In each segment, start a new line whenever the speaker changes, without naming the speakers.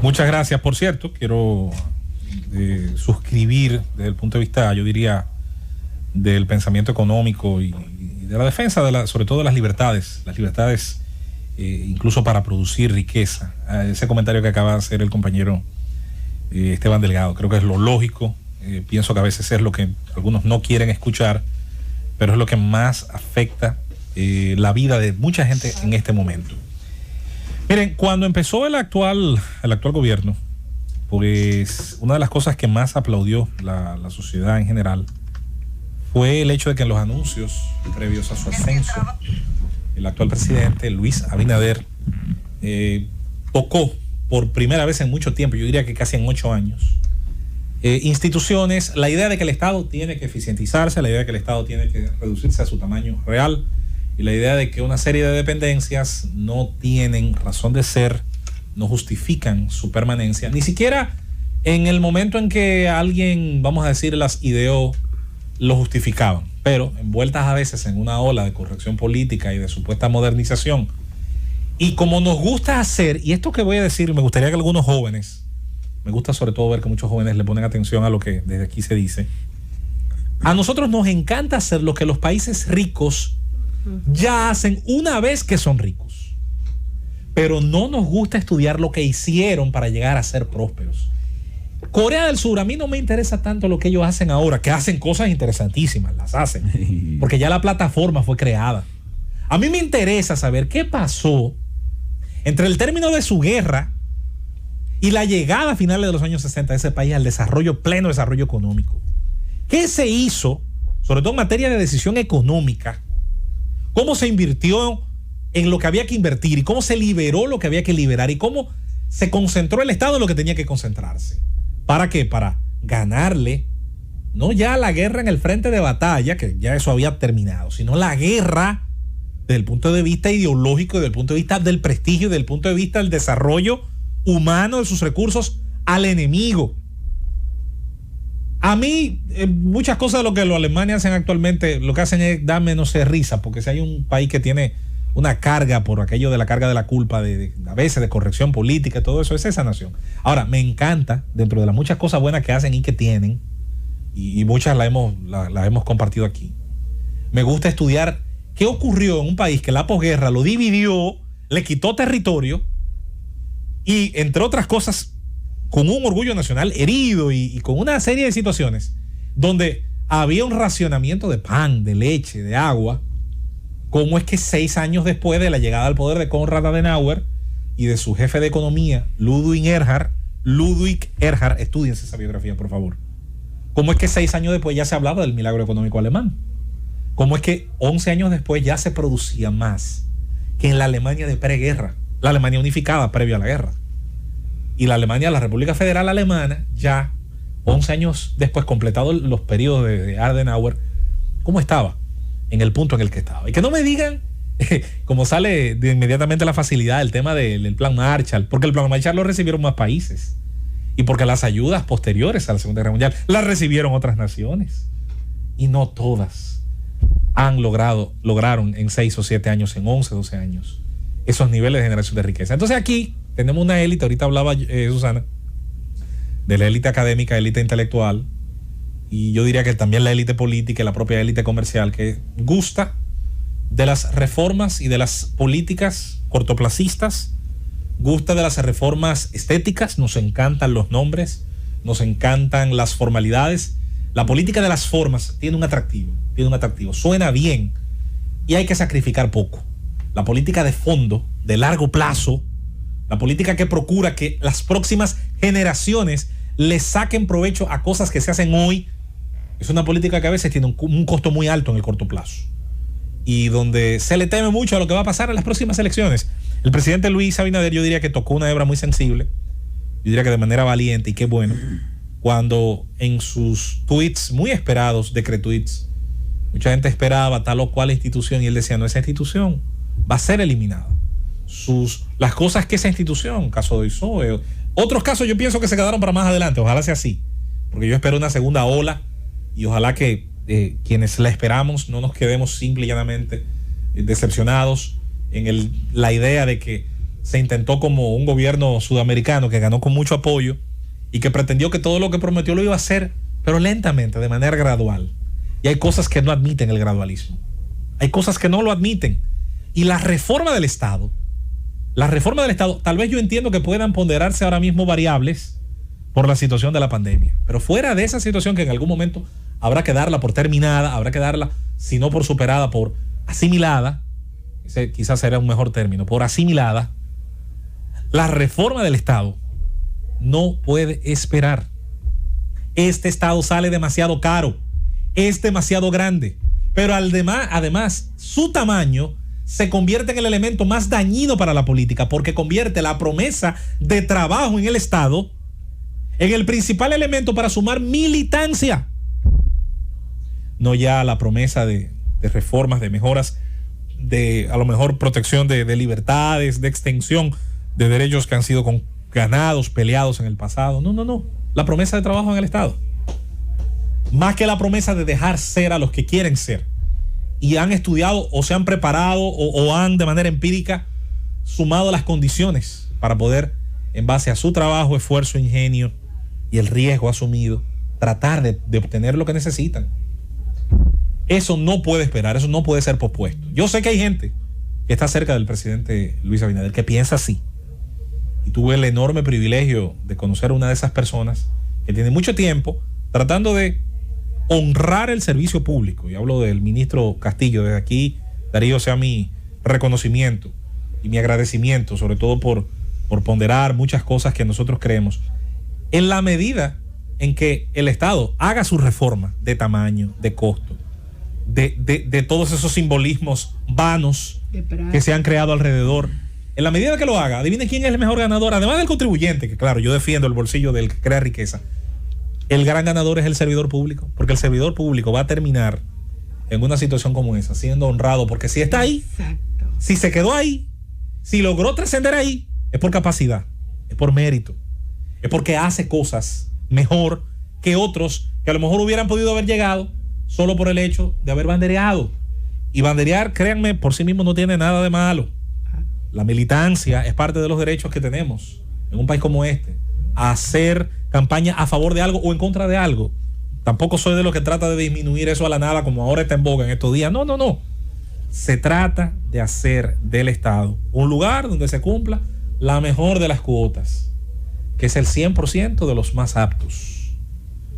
Muchas gracias. Por cierto, quiero suscribir desde el punto de vista, yo diría, del pensamiento económico y de la defensa, sobre todo de las libertades incluso para producir riqueza. Ese comentario que acaba de hacer el compañero Esteban Delgado, creo que es lo lógico. Pienso que a veces es lo que algunos no quieren escuchar, pero es lo que más afecta la vida de mucha gente en este momento. Miren, cuando empezó el actual gobierno, pues una de las cosas que más aplaudió la sociedad en general fue el hecho de que en los anuncios previos a su ascenso, el actual presidente Luis Abinader tocó por primera vez en mucho tiempo, yo diría que casi en 8 años, instituciones, la idea de que el Estado tiene que eficientizarse, la idea de que el Estado tiene que reducirse a su tamaño real, y la idea de que una serie de dependencias no tienen razón de ser, no justifican su permanencia, ni siquiera en el momento en que alguien, vamos a decir, las ideó, lo justificaban, pero envueltas a veces en una ola de corrección política y de supuesta modernización. Y como nos gusta hacer, y esto que voy a decir, me gustaría que algunos jóvenes, me gusta sobre todo ver que muchos jóvenes le ponen atención a lo que desde aquí se dice, a nosotros nos encanta hacer lo que los países ricos ya hacen una vez que son ricos, pero no nos gusta estudiar lo que hicieron para llegar a ser prósperos. Corea del Sur, a mí no me interesa tanto lo que ellos hacen ahora, que hacen cosas interesantísimas, las hacen, porque ya la plataforma fue creada. A mí me interesa saber qué pasó entre el término de su guerra y la llegada a finales de los años 60 de ese país al desarrollo, pleno desarrollo económico. ¿Qué se hizo, sobre todo en materia de decisión económica? ¿Cómo se invirtió en lo que había que invertir y cómo se liberó lo que había que liberar y cómo se concentró el Estado en lo que tenía que concentrarse? ¿Para qué? Para ganarle, no ya la guerra en el frente de batalla, que ya eso había terminado, sino la guerra desde el punto de vista ideológico, desde el punto de vista del prestigio, desde el punto de vista del desarrollo humano de sus recursos al enemigo. A mí, muchas cosas de lo que los alemanes hacen actualmente, lo que hacen es darme, no sé, risa, porque si hay un país que tiene una carga por aquello de la carga de la culpa, a veces de corrección política, todo eso, es esa nación. Ahora, me encanta, dentro de las muchas cosas buenas que hacen y que tienen, y muchas las hemos compartido aquí, me gusta estudiar qué ocurrió en un país que la posguerra lo dividió, le quitó territorio, y entre otras cosas, con un orgullo nacional herido y con una serie de situaciones donde había un racionamiento de pan, de leche, de agua. ¿Cómo es que 6 años después de la llegada al poder de Konrad Adenauer y de su jefe de economía, Ludwig Erhard, estudiense esa biografía, por favor? ¿Cómo es que 6 años después ya se hablaba del milagro económico alemán? ¿Cómo es que 11 años después ya se producía más que en la Alemania de preguerra, la Alemania unificada previo a la guerra? Y la República Federal Alemana, ya 11 años después, completados los periodos de Adenauer, ¿cómo estaba? En el punto en el que estaba. Y que no me digan, como sale de inmediatamente la facilidad, el tema del plan Marshall, porque el plan Marshall lo recibieron más países. Y porque las ayudas posteriores a la Segunda Guerra Mundial las recibieron otras naciones. Y no todas lograron en 6 o 7 años, en 11, 12 años, esos niveles de generación de riqueza. Entonces aquí tenemos una élite, ahorita hablaba Susana, de la élite académica, élite intelectual, y yo diría que también la élite política y la propia élite comercial, que gusta de las reformas y de las políticas cortoplacistas, gusta de las reformas estéticas, nos encantan los nombres, nos encantan las formalidades. La política de las formas tiene un atractivo, suena bien y hay que sacrificar poco. La política de fondo, de largo plazo, la política que procura que las próximas generaciones le saquen provecho a cosas que se hacen hoy, es una política que a veces tiene un costo muy alto en el corto plazo y donde se le teme mucho a lo que va a pasar en las próximas elecciones. El presidente Luis Abinader, yo diría que tocó una hebra muy sensible, yo diría que de manera valiente, y qué bueno, cuando en sus tweets muy esperados, decretweets, mucha gente esperaba tal o cual institución y él decía, no, esa institución va a ser eliminada. Las cosas que esa institución, caso de ISOE, otros casos yo pienso que se quedaron para más adelante, ojalá sea así, porque yo espero una segunda ola y ojalá que quienes la esperamos no nos quedemos simple y llanamente decepcionados en la idea de que se intentó como un gobierno sudamericano que ganó con mucho apoyo y que pretendió que todo lo que prometió lo iba a hacer, pero lentamente, de manera gradual. Y hay cosas que no admiten el gradualismo. Hay cosas que no lo admiten. Y la reforma del Estado, tal vez yo entiendo que puedan ponderarse ahora mismo variables por la situación de la pandemia. Pero fuera de esa situación que en algún momento habrá que darla por terminada, habrá que darla, si no por superada, por asimilada, ese quizás será un mejor término, por asimilada, la reforma del Estado no puede esperar. Este Estado sale demasiado caro, es demasiado grande, pero además su tamaño se convierte en el elemento más dañino para la política, porque convierte la promesa de trabajo en el Estado en el principal elemento para sumar militancia. No ya la promesa de reformas, de mejoras, de a lo mejor protección de libertades, de extensión de derechos que han sido ganados, peleados en el pasado. No. La promesa de trabajo en el Estado. Más que la promesa de dejar ser a los que quieren ser. Y han estudiado o se han preparado o han de manera empírica sumado las condiciones para poder, en base a su trabajo, esfuerzo, ingenio y el riesgo asumido, tratar de obtener lo que necesitan. Eso no puede esperar, eso no puede ser pospuesto. Yo sé que hay gente que está cerca del presidente Luis Abinader que piensa así. Y tuve el enorme privilegio de conocer a una de esas personas que tiene mucho tiempo tratando de honrar el servicio público. Y hablo del ministro Castillo. Desde aquí, Darío, sea mi reconocimiento y mi agradecimiento, sobre todo por ponderar muchas cosas que nosotros creemos. En la medida en que el Estado haga su reforma de tamaño, de costo, de todos esos simbolismos vanos que se han creado alrededor, en la medida que lo haga, adivine quién es el mejor ganador, además del contribuyente, que claro, yo defiendo el bolsillo del que crea riqueza. El gran ganador es el servidor público, porque el servidor público va a terminar en una situación como esa, siendo honrado, porque si está ahí, exacto, si se quedó ahí, si logró trascender ahí, es por capacidad, es por mérito, es porque hace cosas mejor que otros que a lo mejor hubieran podido haber llegado solo por el hecho de haber bandereado. Y banderear, créanme, por sí mismo no tiene nada de malo. La militancia es parte de los derechos que tenemos en un país como este, a hacer campaña a favor de algo o en contra de algo. Tampoco soy de los que trata de disminuir eso a la nada como ahora está en boga en estos días. No. Se trata de hacer del Estado un lugar donde se cumpla la mejor de las cuotas, que es el 100% de los más aptos,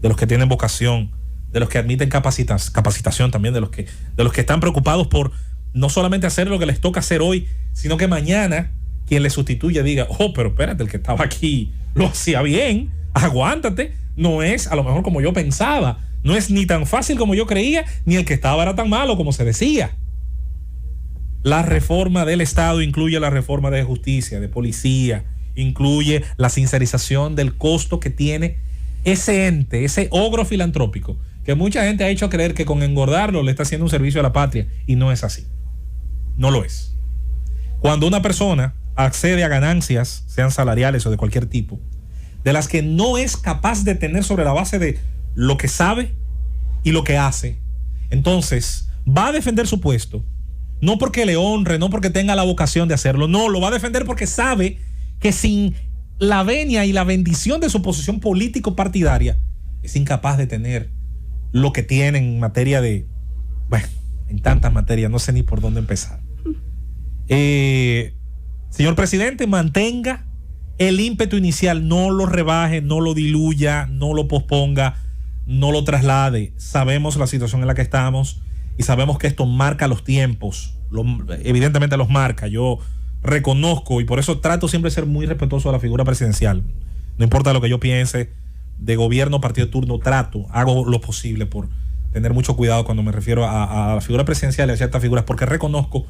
de los que tienen vocación, de los que admiten capacitación también, de los que están preocupados por no solamente hacer lo que les toca hacer hoy, sino que mañana quien les sustituya diga, pero espérate, el que estaba aquí lo hacía bien, aguántate, no es a lo mejor como yo pensaba, no es ni tan fácil como yo creía, ni el que estaba era tan malo como se decía. La reforma del Estado incluye la reforma de justicia, de policía, incluye la sincerización del costo que tiene ese ente, ese ogro filantrópico, que mucha gente ha hecho creer que con engordarlo le está haciendo un servicio a la patria, y no es así. No lo es. Cuando una persona accede a ganancias, sean salariales o de cualquier tipo, de las que no es capaz de tener sobre la base de lo que sabe y lo que hace, entonces va a defender su puesto, no porque le honre, no porque tenga la vocación de hacerlo, no, lo va a defender porque sabe que sin la venia y la bendición de su posición político-partidaria es incapaz de tener lo que tiene en materia de, en tantas materias, no sé ni por dónde empezar. Señor presidente, mantenga el ímpetu inicial, no lo rebaje, no lo diluya, no lo posponga, no lo traslade. Sabemos la situación en la que estamos y sabemos que esto marca los tiempos, evidentemente los marca. Yo reconozco y por eso trato siempre de ser muy respetuoso a la figura presidencial. No importa lo que yo piense de gobierno, partido de turno, hago lo posible por tener mucho cuidado cuando me refiero a la figura presidencial y a ciertas figuras, porque reconozco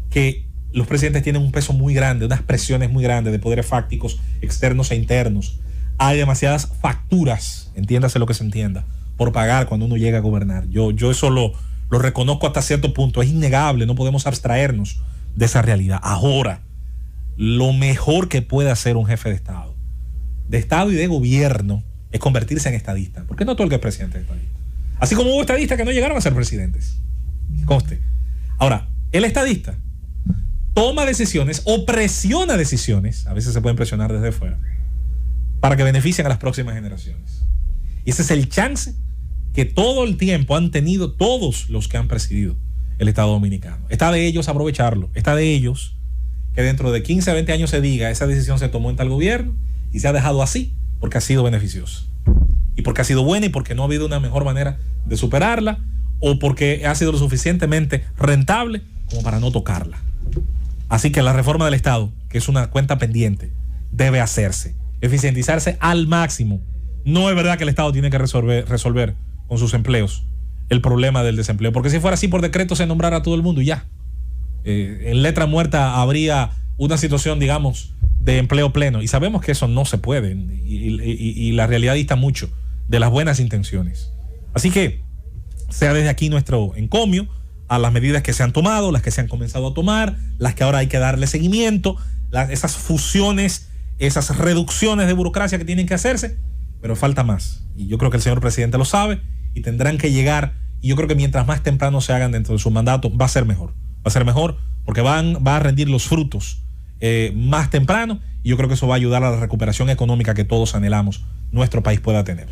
que los presidentes tienen un peso muy grande, unas presiones muy grandes de poderes fácticos externos e internos. Hay demasiadas facturas, entiéndase lo que se entienda, por pagar cuando uno llega a gobernar. Yo eso lo reconozco hasta cierto punto, es innegable, no podemos abstraernos de esa realidad. Ahora, lo mejor que puede hacer un jefe de Estado y de gobierno, es convertirse en estadista, porque no todo el que es presidente es estadista. Así como hubo estadistas que no llegaron a ser presidentes, conste. Ahora, el estadista toma decisiones o presiona decisiones, a veces se pueden presionar desde fuera, para que beneficien a las próximas generaciones. Y ese es el chance que todo el tiempo han tenido todos los que han presidido el Estado Dominicano. Está de ellos aprovecharlo, está de ellos que dentro de 15 a 20 años se diga, esa decisión se tomó en tal gobierno y se ha dejado así porque ha sido beneficiosa. Y porque ha sido buena y porque no ha habido una mejor manera de superarla o porque ha sido lo suficientemente rentable como para no tocarla. Así que la reforma del Estado, que es una cuenta pendiente, debe hacerse, eficientizarse al máximo. No es verdad que el Estado tiene que resolver con sus empleos el problema del desempleo, porque si fuera así por decreto se nombrara a todo el mundo y ya. En letra muerta habría una situación, digamos, de empleo pleno, y sabemos que eso no se puede, y la realidad dista mucho de las buenas intenciones. Así que sea desde aquí nuestro encomio a las medidas que se han tomado, las que se han comenzado a tomar, las que ahora hay que darle seguimiento, esas fusiones, esas reducciones de burocracia que tienen que hacerse, pero falta más. Y yo creo que el señor presidente lo sabe y tendrán que llegar, y yo creo que mientras más temprano se hagan dentro de su mandato, va a ser mejor. Va a ser mejor porque va a rendir los frutos más temprano, y yo creo que eso va a ayudar a la recuperación económica que todos anhelamos nuestro país pueda tener.